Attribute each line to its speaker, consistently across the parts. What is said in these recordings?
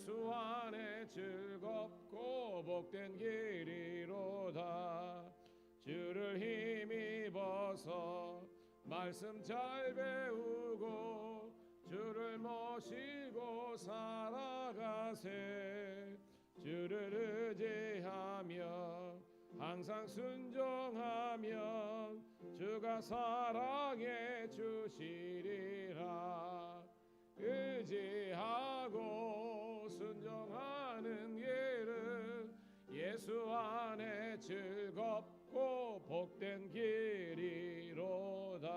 Speaker 1: 예수 안에 즐겁고 복된 길이로다. 주를 힘입어서 말씀 잘 배우고 주를 모시고 살아가세. 주를 의지하며 항상 순종하면 주가 사랑해 주시리라. 의지하고 순종하는 길은 예수 안에 즐겁고 복된 길이로다.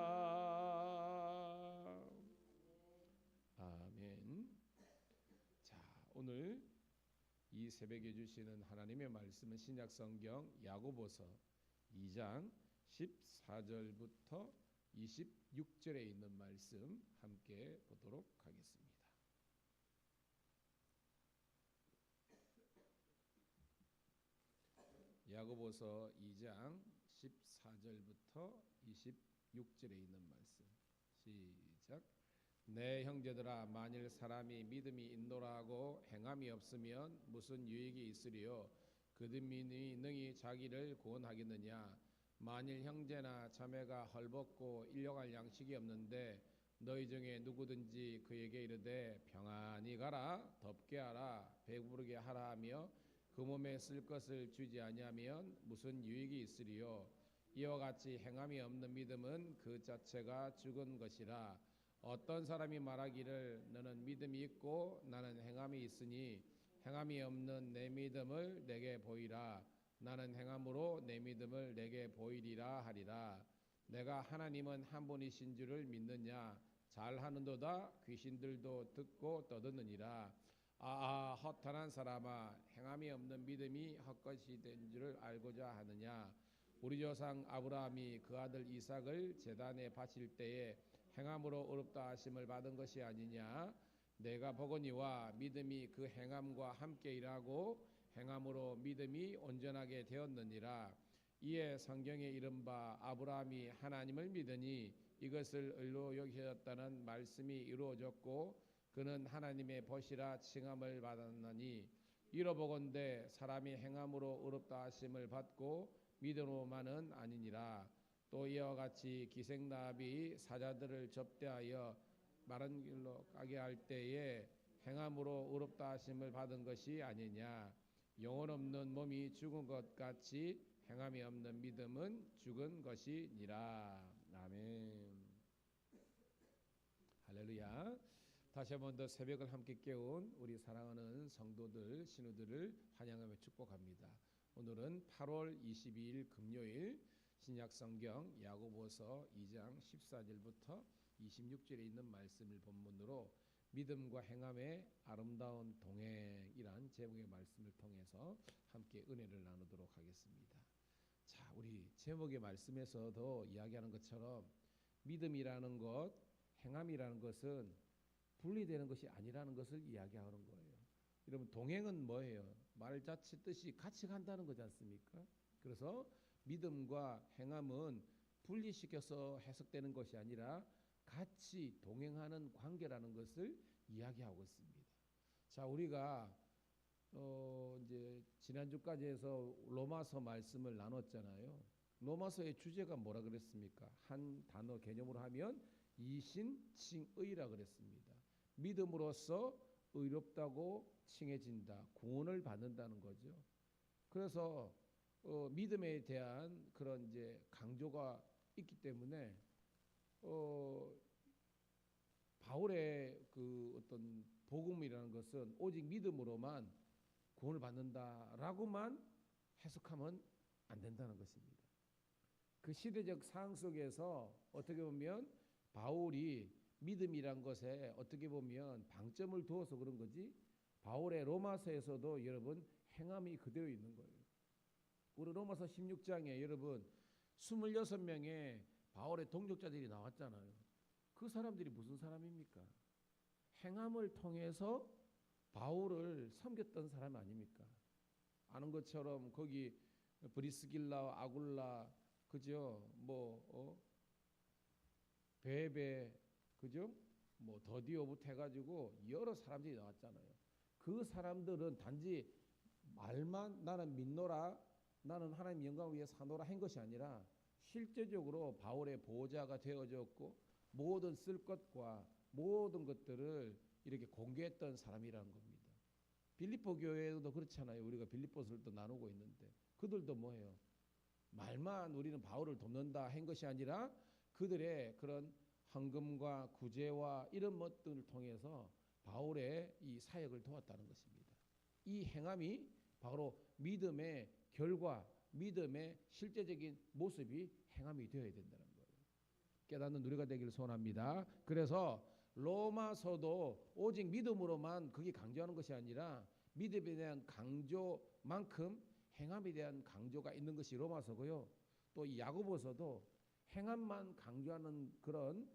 Speaker 1: 아멘. 자, 오늘 이 새벽에 주시는 하나님의 말씀은 신약성경 야고보서 2장 14절부터 26절에 있는 말씀 함께 보도록 하겠습니다. 야고보서 2장 14절부터 26절에 있는 말씀 시작. 내 형제들아, 만일 사람이 믿음이 있노라 하고 행함이 없으면 무슨 유익이 있으리요? 그들이 능히 자기를 구원하겠느냐? 만일 형제나 자매가 헐벗고 일용할 양식이 없는데 너희 중에 누구든지 그에게 이르되 평안히 가라, 덥게 하라, 배부르게 하라 하며 그 몸에 쓸 것을 주지 아니하면 무슨 유익이 있으리요? 이와 같이 행함이 없는 믿음은 그 자체가 죽은 것이라. 어떤 사람이 말하기를 너는 믿음이 있고 나는 행함이 있으니 행함이 없는 내 믿음을 내게 보이라. 나는 행함으로 내 믿음을 내게 보이리라 하리라. 내가 하나님은 한 분이신 줄을 믿느냐? 잘하는도다. 귀신들도 듣고 떠드느니라. 허탄한 사람아, 행함이 없는 믿음이 헛것이 된 줄을 알고자 하느냐? 우리 조상 아브라함이 그 아들 이삭을 제단에 바칠 때에 행함으로 의롭다 하심을 받은 것이 아니냐? 내가 보거니와 믿음이 그 행함과 함께 일하고 행함으로 믿음이 온전하게 되었느니라. 이에 성경에 이른바 아브라함이 하나님을 믿으니 이것을 의로 여기셨다는 말씀이 이루어졌고 그는 하나님의 벗이라 칭함을 받았나니 이러보건대 사람이 행함으로 의롭다 하심을 받고 믿음으로만은 아니니라. 또 이와 같이 기생나합이 사자들을 접대하여 마른 길로 가게 할 때에 행함으로 의롭다 하심을 받은 것이 아니냐? 영혼 없는 몸이 죽은 것 같이 행함이 없는 믿음은 죽은 것이니라. 아멘. 할렐루야. 다시 한 번 더 새벽을 함께 깨운 우리 사랑하는 성도들, 신우들을 환영하며 축복합니다. 오늘은 8월 22일 금요일 신약성경 야고보서 2장 14절부터 26절에 있는 말씀을 본문으로 믿음과 행함의 아름다운 동행이란 제목의 말씀을 통해서 함께 은혜를 나누도록 하겠습니다. 자, 우리 제목의 말씀에서도 이야기하는 것처럼 믿음이라는 것, 행함이라는 것은 분리되는 것이 아니라는 것을 이야기하는 거예요. 여러분, 동행은 뭐예요? 말 자체 뜻이 같이 간다는 거지 않습니까? 그래서 믿음과 행함은 분리시켜서 해석되는 것이 아니라 같이 동행하는 관계라는 것을 이야기하고 있습니다. 자, 우리가 이제 지난주까지 해서 로마서 말씀을 나눴잖아요. 로마서의 주제가 뭐라 그랬습니까? 한 단어 개념으로 하면 이신칭의라 그랬습니다. 믿음으로써 의롭다고 칭해진다, 구원을 받는다는 거죠. 그래서 믿음에 대한 그런 이제 강조가 있기 때문에 바울의 그 어떤 복음이라는 것은 오직 믿음으로만 구원을 받는다라고만 해석하면 안 된다는 것입니다. 그 시대적 상황 속에서 어떻게 보면 바울이 믿음이란 것에 어떻게 보면 방점을 두어서 그런 거지, 바울의 로마서에서도 여러분 행함이 그대로 있는 거예요. 우리 로마서 16장에 여러분 26명의 바울의 동역자들이 나왔잖아요. 그 사람들이 무슨 사람입니까? 행함을 통해서 바울을 섬겼던 사람 아닙니까? 아는 것처럼 거기 브리스길라, 아굴라, 그죠? 베베, 그죠? 더디오부터 해가지고 여러 사람들이 나왔잖아요. 그 사람들은 단지 말만 나는 믿노라, 나는 하나님 영광을 위해 사노라 한 것이 아니라 실제적으로 바울의 보호자가 되어졌고 모든 쓸 것과 모든 것들을 이렇게 공개했던 사람이라는 겁니다. 빌립보 교회도 그렇잖아요. 우리가 빌립보서를 또 나누고 있는데 그들도 뭐예요? 말만 우리는 바울을 돕는다 한 것이 아니라 그들의 그런 헌금과 구제와 이런 것들을 통해서 바울의 이 사역을 도왔다는 것입니다. 이 행함이 바로 믿음의 결과, 믿음의 실제적인 모습이 행함이 되어야 된다는 거예요. 깨닫는 우리가 되기를 소원합니다. 그래서 로마서도 오직 믿음으로만 그게 강조하는 것이 아니라 믿음에 대한 강조만큼 행함에 대한 강조가 있는 것이 로마서고요. 또 야고보서도 행함만 강조하는 그런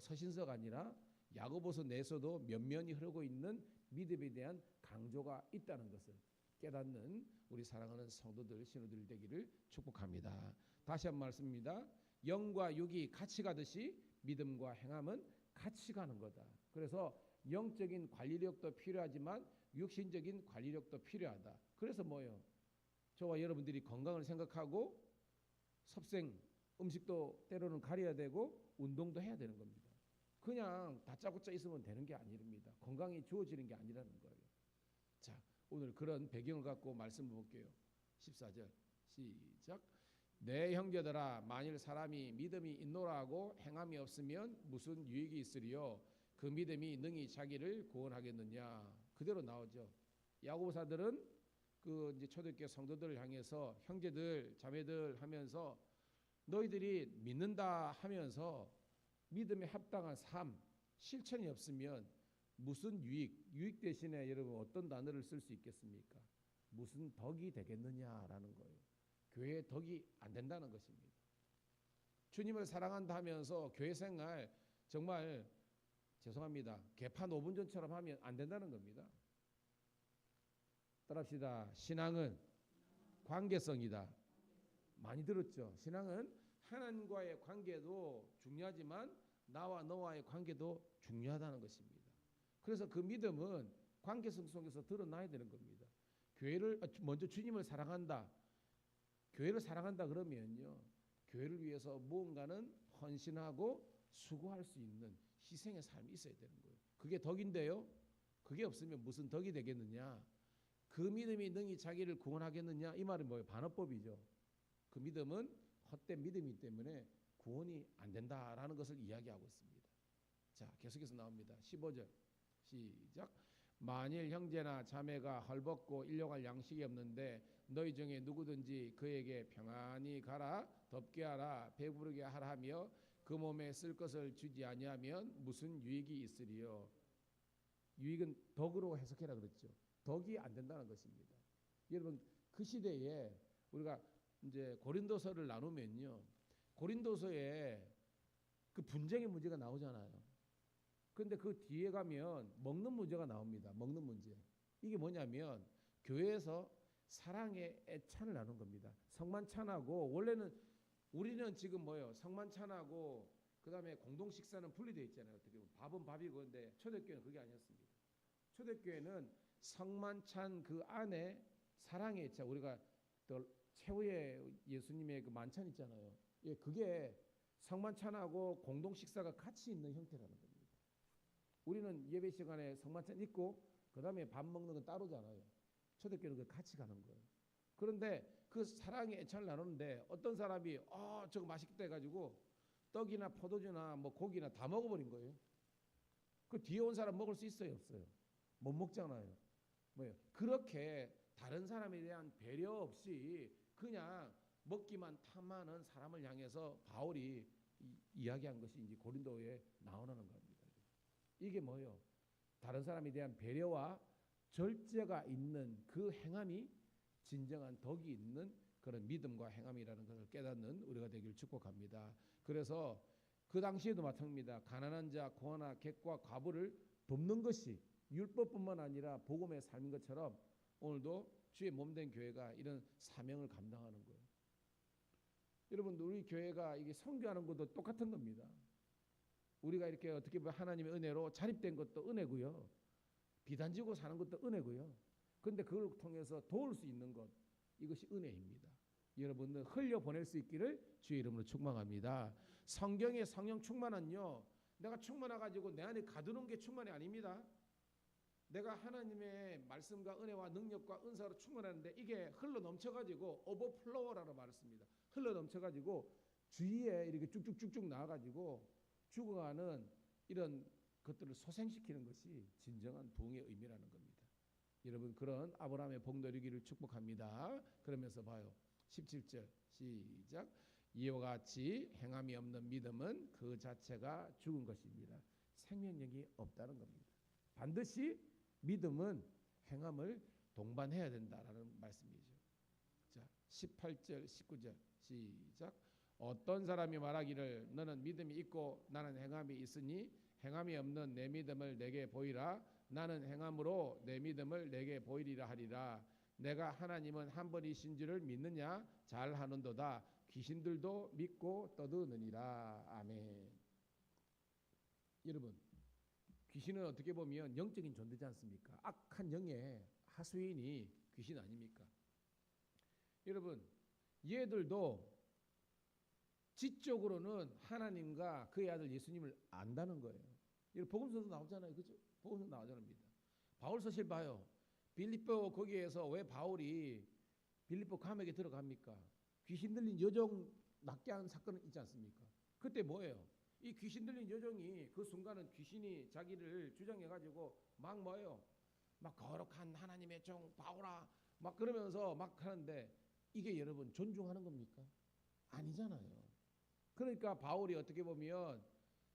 Speaker 1: 서신서가 아니라 야고보서 내에서도 면면이 흐르고 있는 믿음에 대한 강조가 있다는 것을 깨닫는 우리 사랑하는 성도들, 신우들 되기를 축복합니다. 다시 한 말씀입니다. 영과 육이 같이 가듯이 믿음과 행함은 같이 가는 거다. 그래서 영적인 관리력도 필요하지만 육신적인 관리력도 필요하다. 그래서 뭐예요? 저와 여러분들이 건강을 생각하고 섭생 음식도 때로는 가려야 되고 운동도 해야 되는 겁니다. 그냥 다짜고짜 있으면 되는 게 아닙니다. 건강이 주어지는 게 아니라는 거예요. 자, 오늘 그런 배경을 갖고 말씀을 볼게요. 14절 시작. 내 형제들아, 만일 사람이 믿음이 있노라 하고 행함이 없으면 무슨 유익이 있으리요? 그 믿음이 능히 자기를 구원하겠느냐? 그대로 나오죠. 야고보사들은 그 이제 초대교회 성도들을 향해서 형제들, 자매들 하면서 너희들이 믿는다 하면서 믿음에 합당한 삶, 실천이 없으면 무슨 유익 대신에 여러분 어떤 단어를 쓸 수 있겠습니까? 무슨 덕이 되겠느냐라는 거예요. 교회의 덕이 안 된다는 것입니다. 주님을 사랑한다 하면서 교회 생활 정말 죄송합니다. 개판 5분 전처럼 하면 안 된다는 겁니다. 따라합시다. 신앙은 관계성이다. 많이 들었죠? 신앙은 하나님과의 관계도 중요하지만 나와 너와의 관계도 중요하다는 것입니다. 그래서 그 믿음은 관계성 속에서 드러나야 되는 겁니다. 교회를 먼저 주님을 사랑한다. 교회를 사랑한다 그러면요. 교회를 위해서 무언가는 헌신하고 수고할 수 있는 희생의 삶이 있어야 되는 거예요. 그게 덕인데요. 그게 없으면 무슨 덕이 되겠느냐. 그 믿음이 능히 자기를 구원하겠느냐. 이 말은 뭐예요? 반어법이죠. 그 믿음은 헛된 믿음이기 때문에 구원이 안 된다라는 것을 이야기하고 있습니다. 자, 계속해서 나옵니다. 15절 시작. 만일 형제나 자매가 헐벗고 일용할 양식이 없는데 너희 중에 누구든지 그에게 평안히 가라, 덥게 하라, 배부르게 하라 하며 그 몸에 쓸 것을 주지 아니하면 무슨 유익이 있으리요? 유익은 덕으로 해석해라 그랬죠. 덕이 안 된다는 것입니다. 여러분 그 시대에 우리가 이제 고린도서를 나누면요, 고린도서에 그 분쟁의 문제가 나오잖아요. 그런데 그 뒤에 가면 먹는 문제가 나옵니다. 먹는 문제. 이게 뭐냐면 교회에서 사랑의 애찬을 나눈 겁니다. 성만찬하고 원래는 우리는 지금 뭐예요? 성만찬하고 그다음에 공동 식사는 분리되어 있잖아요. 어떻게 보면 밥은 밥이고 근데 초대교회는 그게 아니었습니다. 초대교회는 성만찬 그 안에 사랑의 애찬, 우리가 또 최후의 예수님의 그 만찬 있잖아요. 예, 그게 성만찬하고 공동 식사가 같이 있는 형태라는 겁니다. 우리는 예배 시간에 성만찬 있고 그다음에 밥 먹는 건 따로잖아요. 초대교회는 같이 가는 거예요. 그런데 그 사랑의 애찬을 나누는데 어떤 사람이 저거 맛있겠다 해가지고 떡이나 포도주나 뭐 고기나 다 먹어버린 거예요. 그 뒤에 온 사람 먹을 수 있어요, 없어요? 못 먹잖아요. 뭐예요? 그렇게 다른 사람에 대한 배려 없이 그냥 먹기만 탐하는 사람을 향해서 바울이 이야기한 것이 이제 고린도에 나오는 겁니다. 이게 뭐예요? 다른 사람에 대한 배려와 절제가 있는 그 행함이 진정한 덕이 있는 그런 믿음과 행함이라는 것을 깨닫는 우리가 되기를 축복합니다. 그래서 그 당시에도 마찬가지입니다. 가난한 자, 고아나 객과 과부를 돕는 것이 율법뿐만 아니라 복음의 삶인 것처럼 오늘도 주의 몸된 교회가 이런 사명을 감당하는 거예요. 여러분 우리 교회가 이게 선교하는 것도 똑같은 겁니다. 우리가 이렇게 어떻게 보면 하나님의 은혜로 자립된 것도 은혜고요. 비단지고 사는 것도 은혜고요. 근데 그걸 통해서 도울 수 있는 것, 이것이 은혜입니다. 여러분들 흘려보낼 수 있기를 주의 이름으로 축복합니다. 성경의 성령 충만은요, 내가 충만해가지고 내 안에 가두는 게 충만이 아닙니다. 내가 하나님의 말씀과 은혜와 능력과 은사로 충만하는데 이게 흘러 넘쳐가지고 오버플로어라는 말을 씁니다. 흘러 넘쳐가지고 주위에 이렇게 쭉쭉쭉쭉 나와가지고 죽어가는 이런 것들을 소생시키는 것이 진정한 부흥의 의미라는 겁니다. 여러분 그런 아브라함의 복 누리기를 축복합니다. 그러면서 봐요. 17절 시작. 이와 같이 행함이 없는 믿음은 그 자체가 죽은 것입니다. 생명력이 없다는 겁니다. 반드시 믿음은 행함을 동반해야 된다라는 말씀이죠. 자, 18절 19절 시작. 어떤 사람이 말하기를 너는 믿음이 있고 나는 행함이 있으니 행함이 없는 내 믿음을 내게 보이라. 나는 행함으로 내 믿음을 내게 보이리라 하리라. 내가 하나님은 한 분이신 줄을 믿느냐? 잘하는도다. 귀신들도 믿고 떠드느니라. 아멘. 여러분, 귀신은 어떻게 보면 영적인 존재지 않습니까? 악한 영의 하수인이 귀신 아닙니까? 여러분, 얘들도 지적으로는 하나님과 그의 아들 예수님을 안다는 거예요. 여러분 복음서도 나오잖아요, 그죠? 복음서 나오잖아요. 바울 서실 봐요. 빌립보 거기에서 왜 바울이 빌립보 감옥에 들어갑니까? 귀신 들린 여종 낫게 한 사건은 있지 않습니까? 그때 뭐예요? 이 귀신 들린 여종이 그 순간은 귀신이 자기를 주장해가지고 막 뭐예요? 막 거룩한 하나님의 종 바울아 막 그러면서 막 하는데 이게 여러분 존중하는 겁니까? 아니잖아요. 그러니까 바울이 어떻게 보면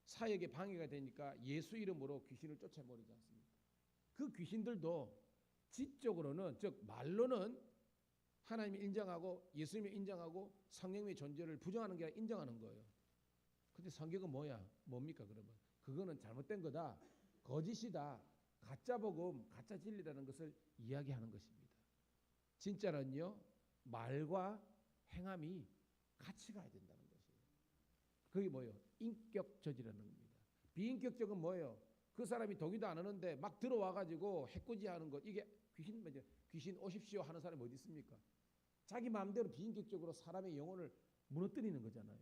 Speaker 1: 사역에 방해가 되니까 예수 이름으로 귀신을 쫓아버리지 않습니까? 그 귀신들도 지적으로는 즉 말로는 하나님이 인정하고 예수님이 인정하고 성령의 존재를 부정하는 게 아니라 인정하는 거예요. 근데 성경은 뭡니까 그러면? 그거는 잘못된 거다. 거짓이다. 가짜 복음, 가짜 진리라는 것을 이야기하는 것입니다. 진짜는요. 말과 행함이 같이 가야 된다는 것이에요. 그게 뭐예요? 인격저지라는 겁니다. 비인격적은 뭐예요? 그 사람이 동의도 안 하는데 막 들어와가지고 해코지하는 것. 이게 귀신 오십시오 하는 사람이 어디 있습니까? 자기 마음대로 비인격적으로 사람의 영혼을 무너뜨리는 거잖아요.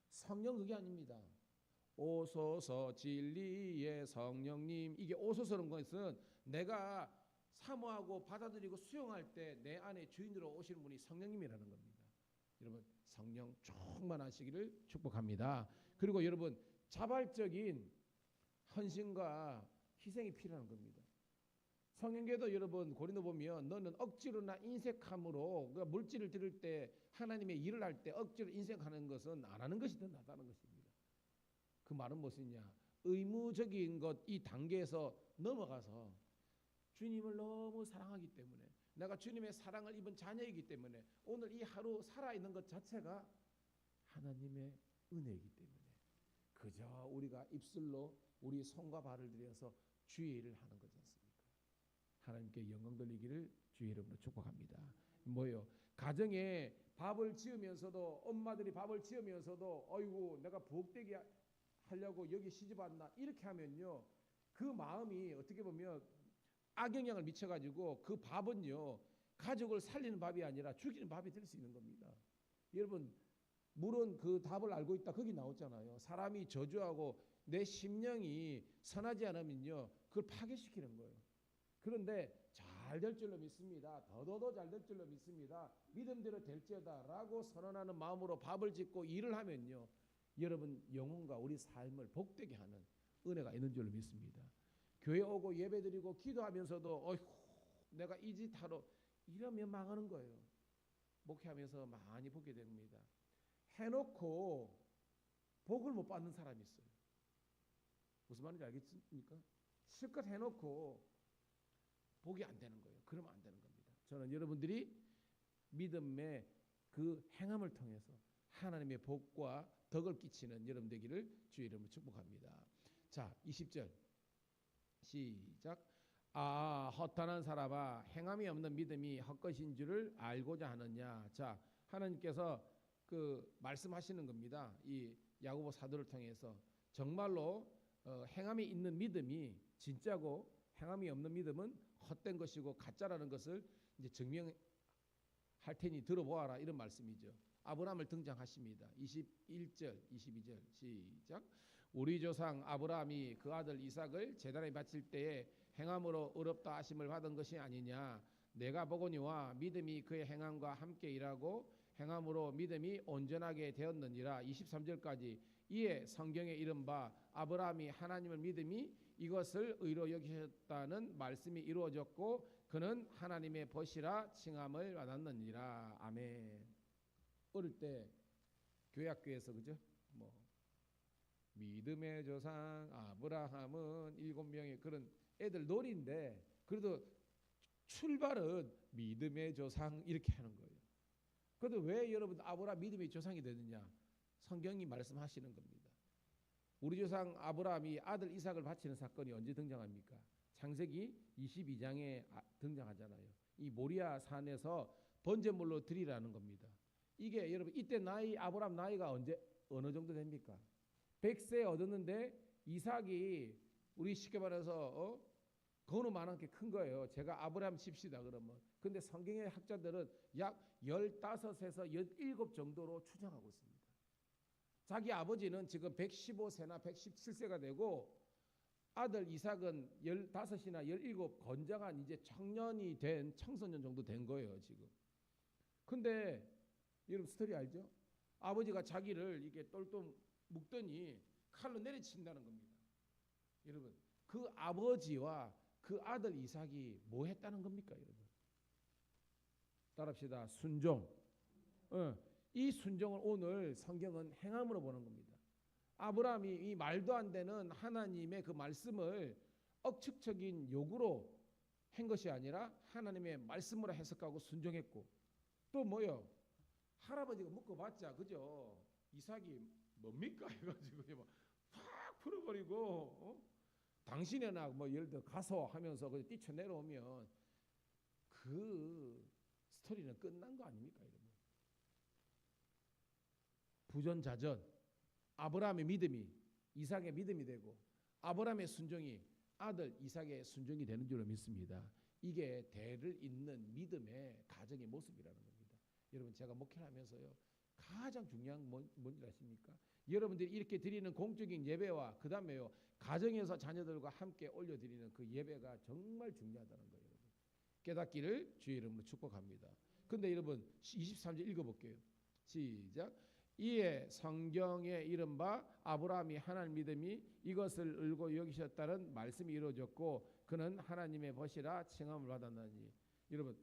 Speaker 1: 성령 그게 아닙니다. 오소서 진리의 성령님. 이게 오소서는 것은 내가 사모하고 받아들이고 수용할 때 내 안에 주인으로 오시는 분이 성령님이라는 겁니다. 여러분 성령 충만하시기를 축복합니다. 그리고 여러분 자발적인 헌신과 희생이 필요한 겁니다. 성경에도 여러분 고린도 보면 너는 억지로나 인색함으로 그러니까 물질을 드릴 때 하나님의 일을 할 때 억지로 인색하는 것은 안 하는 것이 더 낫다는 것입니다. 그 말은 무엇이냐? 의무적인 것 이 단계에서 넘어가서 주님을 너무 사랑하기 때문에 내가 주님의 사랑을 입은 자녀이기 때문에 오늘 이 하루 살아있는 것 자체가 하나님의 은혜이기 때문에 그저 우리가 입술로 우리 손과 발을 들여서 주의 일을 하는 거지 않습니까? 하나님께 영광 돌리기를 주의 이름으로 축복합니다. 뭐요? 가정에 밥을 지으면서도 엄마들이 밥을 지으면서도 어이구 내가 부엌대기 하려고 여기 시집 왔나 이렇게 하면요 그 마음이 어떻게 보면 악영향을 미쳐가지고 그 밥은요 가족을 살리는 밥이 아니라 죽이는 밥이 될 수 있는 겁니다. 여러분 물은 그 답을 알고 있다 거기 나왔잖아요. 사람이 저주하고 내 심령이 선하지 않으면요 그걸 파괴시키는 거예요. 그런데 잘 될 줄로 믿습니다. 더더더 잘 될 줄로 믿습니다. 믿음대로 될지어다 라고 선언하는 마음으로 밥을 짓고 일을 하면요 여러분 영혼과 우리 삶을 복되게 하는 은혜가 있는 줄로 믿습니다. 교회 오고 예배드리고 기도하면서도 어이구 내가 이 짓 하러 이러면 망하는 거예요. 목회하면서 많이 보게 됩니다. 해놓고 복을 못 받는 사람이 있어요. 무슨 말인지 알겠습니까? 실컷 해놓고 복이 안 되는 거예요. 그러면 안 되는 겁니다. 저는 여러분들이 믿음의 그 행함을 통해서 하나님의 복과 덕을 끼치는 여러분 되기를 주의 이름으로 축복합니다. 자, 20절 시작. 아 허탄한 사람아 행함이 없는 믿음이 헛것인 줄을 알고자 하느냐. 자, 하나님께서 그 말씀하시는 겁니다. 이 야고보 사도를 통해서 정말로 행함이 있는 믿음이 진짜고 행함이 없는 믿음은 헛된 것이고 가짜라는 것을 이제 증명할 테니 들어보아라, 이런 말씀이죠. 아브라함을 등장하십니다. 21절, 22절 시작. 우리 조상 아브라함이 그 아들 이삭을 제단에 바칠 때에 행함으로 의롭다 하심을 받은 것이 아니냐. 내가 보거니와 믿음이 그의 행함과 함께 일하고 행함으로 믿음이 온전하게 되었느니라. 23절까지. 이에 성경에 이른바 아브라함이 하나님을 믿음이 이것을 의로 여기셨다는 말씀이 이루어졌고 그는 하나님의 벗이라 칭함을 받았느니라. 아멘. 어릴 때 교회학교에서 그죠? 뭐 믿음의 조상 아브라함은 7명의 그런 애들 놀이인데 그래도 출발은 믿음의 조상 이렇게 하는 거예요. 그래도 왜 여러분 아브라함 믿음의 조상이 되느냐? 성경이 말씀하시는 겁니다. 우리 조상 아브라함이 아들 이삭을 바치는 사건이 언제 등장합니까? 창세기 22장에 등장하잖아요. 이 모리아 산에서 번제물로 드리라는 겁니다. 이게 여러분 이때 나이 아브라함 나이가 어느 정도 됩니까? 100세 얻었는데 이삭이 우리 쉽게 말해서 거누만한 게 큰 거예요. 제가 아브라함 칩시다 그러면. 근데 성경의 학자들은 약 15에서 17 정도로 추정하고 있습니다. 자기 아버지는 지금 115세나 117세가 되고 아들 이삭은 15이나 17 건장한 이제 청년이 된 청소년 정도 된 거예요 지금. 근데 여러분 스토리 알죠? 아버지가 자기를 이렇게 똘똘 묶더니 칼로 내리친다는 겁니다. 여러분 그 아버지와 그 아들 이삭이 뭐 했다는 겁니까 여러분? 따라합시다. 순종. 이 순종을 오늘 성경은 행함으로 보는 겁니다. 아브라함이 이 말도 안 되는 하나님의 그 말씀을 억측적인 욕으로 한 것이 아니라 하나님의 말씀으로 해석하고 순종했고 또 뭐요? 할아버지가 묶어봤자 그죠? 이삭이 뭡니까 해가지고 확 풀어버리고 당신이나 뭐 예를 들어 가서 하면서 그냥 뛰쳐 내려오면 그 스토리는 끝난 거 아닙니까 여러분? 부전자전 아브라함의 믿음이 이삭의 믿음이 되고 아브라함의 순종이 아들 이삭의 순종이 되는 줄로 믿습니다. 이게 대를 잇는 믿음의 가정의 모습이라는 겁니다. 여러분 제가 목회를 하면서요 가장 중요한 뭔지 아십니까? 여러분들이 이렇게 드리는 공적인 예배와 그 다음에요 가정에서 자녀들과 함께 올려드리는 그 예배가 정말 중요하다는 거예요. 여러분. 깨닫기를 주의 이름으로 축복합니다. 근데 여러분 23절 읽어볼게요. 시작. 이에 성경에 이른바 아브라함이 하나님 믿음이 이것을 의로 여기셨다는 말씀이 이루어졌고 그는 하나님의 벗이라 칭함을 받았나니. 여러분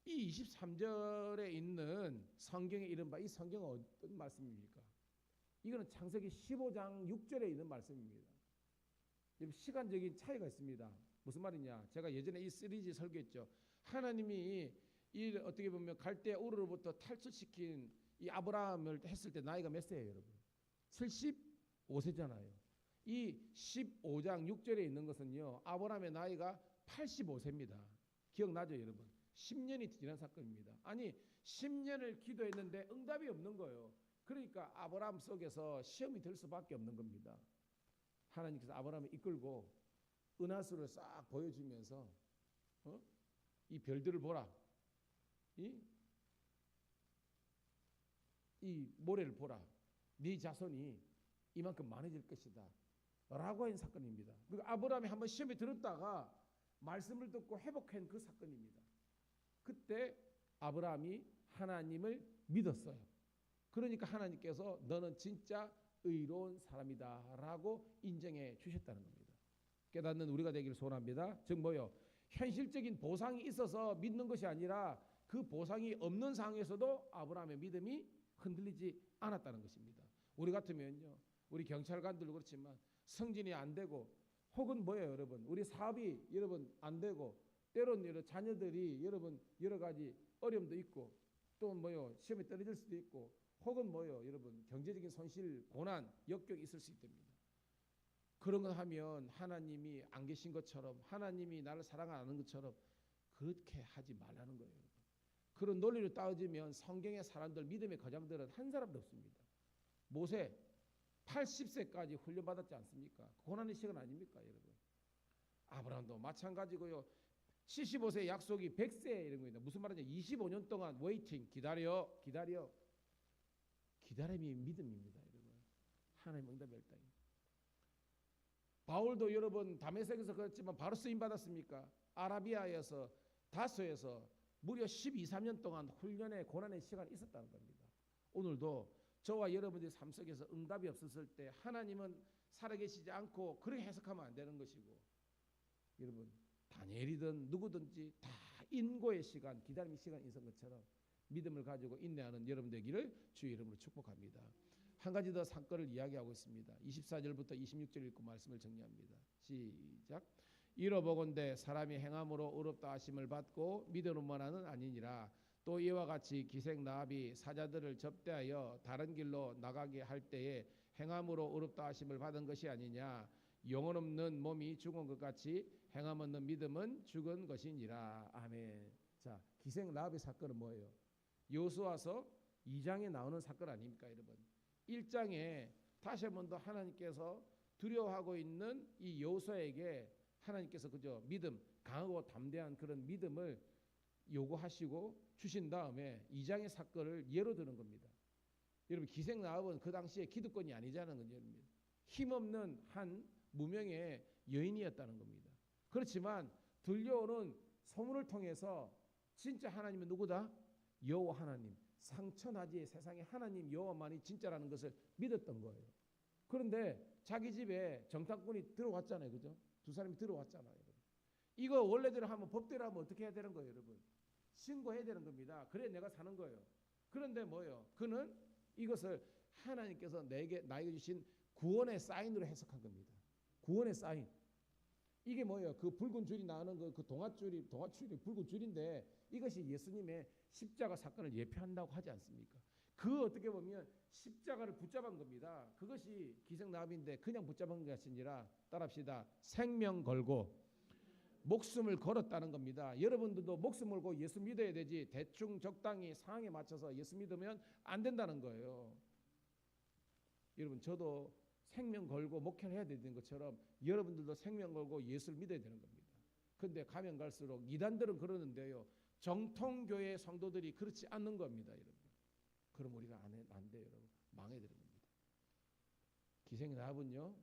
Speaker 1: 이 23절에 있는 성경에 이른바 이 성경은 어떤 말씀입니까? 이거는 창세기 15장 6절에 있는 말씀입니다. 시간적인 차이가 있습니다. 무슨 말이냐? 제가 예전에 이 시리즈 설교했죠. 하나님이 이 어떻게 보면 갈대 우르로부터 탈출시킨 이 아브라함을 했을 때 나이가 몇 세예요, 여러분? 75세잖아요. 이 15장 6절에 있는 것은요. 아브라함의 나이가 85세입니다. 기억나죠, 여러분? 10년이 지난 사건입니다. 아니 10년을 기도했는데 응답이 없는 거예요. 그러니까 아브라함 속에서 시험이 될 수밖에 없는 겁니다. 하나님께서 아브라함을 이끌고 은하수를 싹 보여주면서 이 별들을 보라. 이 모래를 보라. 네 자손이 이만큼 많아질 것이다 라고 한 사건입니다. 그러니까 아브라함이 한번 시험에 들었다가 말씀을 듣고 회복한 그 사건입니다. 그때 아브라함이 하나님을 믿었어요. 그러니까 하나님께서 너는 진짜 의로운 사람이다 라고 인정해 주셨다는 겁니다. 깨닫는 우리가 되기를 소원합니다. 즉 뭐요? 현실적인 보상이 있어서 믿는 것이 아니라 그 보상이 없는 상황에서도 아브라함의 믿음이 흔들리지 않았다는 것입니다. 우리 같으면요, 우리 경찰관들도 그렇지만 승진이 안 되고 혹은 뭐예요 여러분? 우리 사업이 여러분 안 되고 때로는 여러 자녀들이 여러분 여러 가지 어려움도 있고 또 뭐요 시험에 떨어질 수도 있고 혹은 뭐요 여러분 경제적인 손실, 고난, 역경이 있을 수 있답니다. 그런 거 하면 하나님이 안 계신 것처럼 하나님이 나를 사랑 안 하는 것처럼 그렇게 하지 말라는 거예요. 그런 논리를 따지면 성경의 사람들 믿음의 거장들은 한 사람도 없습니다. 모세 80세까지 훈련받았지 않습니까? 고난의 시간 아닙니까 여러분? 아브라함도 마찬가지고요. 75세 약속이 100세 이런 거입니다. 무슨 말이냐? 25년 동안 웨이팅, 기다려. 기다림이 믿음입니다, 여러분. 하나님 응답의 땅. 바울도 여러분 다메섹에서 그랬지만 바로 쓰임 받았습니까? 아라비아에서 다소에서 무려 12, 13년 동안 훈련의 고난의 시간이 있었다는 겁니다. 오늘도 저와 여러분들의 삶 속에서 응답이 없었을 때 하나님은 살아계시지 않고 그렇게 해석하면 안 되는 것이고, 여러분 다니엘이든 누구든지 다 인고의 시간, 기다림의 시간이 있었던 것처럼 믿음을 가지고 인내하는 여러분 되기를 주의 이름으로 축복합니다. 한 가지 더 사건을 이야기하고 있습니다. 24절부터 26절 읽고 말씀을 정리합니다. 시작. 이러보건대 사람이 행함으로 의롭다 하심을 받고 믿음으로만은 아니니라. 또 이와 같이 기생 라합이 사자들을 접대하여 다른 길로 나가게 할 때에 행함으로 의롭다 하심을 받은 것이 아니냐. 영혼 없는 몸이 죽은 것 같이 행함 없는 믿음은 죽은 것이니라. 아멘. 자, 기생 라합의 사건은 뭐예요? 여호수아서 2장에 나오는 사건 아닙니까, 여러분? 1장에 다시 한 번 더 하나님께서 두려워하고 있는 이 여호수아에게 하나님께서 그저 믿음, 강하고 담대한 그런 믿음을 요구하시고 주신 다음에 2장의 사건을 예로 드는 겁니다. 여러분 기생 라합은 그 당시에 기득권이 아니자는 거죠. 힘없는 한 무명의 여인이었다는 겁니다. 그렇지만 들려오는 소문을 통해서 진짜 하나님은 누구다? 여호와 하나님, 상천하지의 세상에 하나님 여호와만이 진짜라는 것을 믿었던 거예요. 그런데 자기 집에 정탐꾼이 들어왔잖아요. 그죠? 두 사람이 들어왔잖아요. 이거 원래대로 하면 법대로 하면 어떻게 해야 되는 거예요, 여러분? 신고해야 되는 겁니다. 그래 내가 사는 거예요. 그런데 뭐예요? 그는 이것을 하나님께서 나에게 주신 구원의 사인으로 해석한 겁니다. 구원의 사인. 이게 뭐예요? 그 붉은 줄이 나오는 그 동아줄이 붉은 줄인데 이것이 예수님의 십자가 사건을 예표한다고 하지 않습니까? 그 어떻게 보면 십자가를 붙잡은 겁니다. 그것이 기생라합인데 그냥 붙잡은 것이 아니라 따라합시다. 생명 걸고 목숨을 걸었다는 겁니다. 여러분들도 목숨 걸고 예수 믿어야 되지 대충 적당히 상황에 맞춰서 예수 믿으면 안 된다는 거예요. 여러분 저도 생명 걸고 목회를 해야 되는 것처럼 여러분들도 생명 걸고 예수를 믿어야 되는 겁니다. 그런데 가면 갈수록 이단들은 그러는데요. 정통교회 성도들이 그렇지 않는 겁니다. 여러분. 그럼 우리가 안 돼요. 여러분. 망해야 되는 겁니다. 기생라합은요.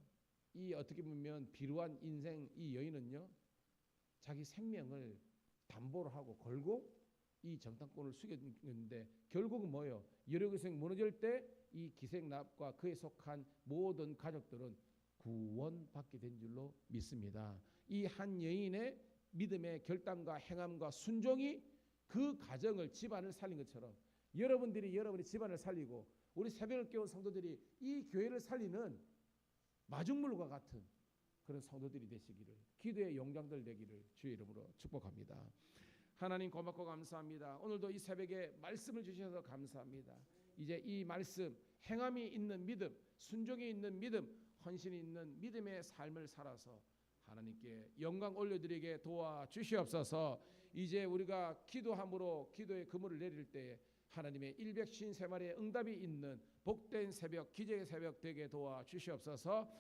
Speaker 1: 이 어떻게 보면 비루한 인생 이 여인은요. 자기 생명을 담보로 하고 걸고 이 정탐꾼을 숙였는데 결국은 뭐예요? 여리고성 무너질 때 이 기생라합과 그에 속한 모든 가족들은 구원받게 된 줄로 믿습니다. 이 한 여인의 믿음의 결단과 행함과 순종이 그 가정을 집안을 살린 것처럼 여러분들이 여러분의 집안을 살리고 우리 새벽을 깨운 성도들이 이 교회를 살리는 마중물과 같은 그런 성도들이 되시기를 기도의 용장들 되기를 주의 이름으로 축복합니다. 하나님 고맙고 감사합니다. 오늘도 이 새벽에 말씀을 주셔서 감사합니다. 이제 이 말씀 행함이 있는 믿음, 순종이 있는 믿음, 헌신이 있는 믿음의 삶을 살아서 하나님께 영광 올려드리게 도와주시옵소서. 이제 우리가 기도함으로 기도의 그물을 내릴 때에 하나님의 153마리의 응답이 있는 복된 새벽, 기적의 새벽 되게 도와주시옵소서.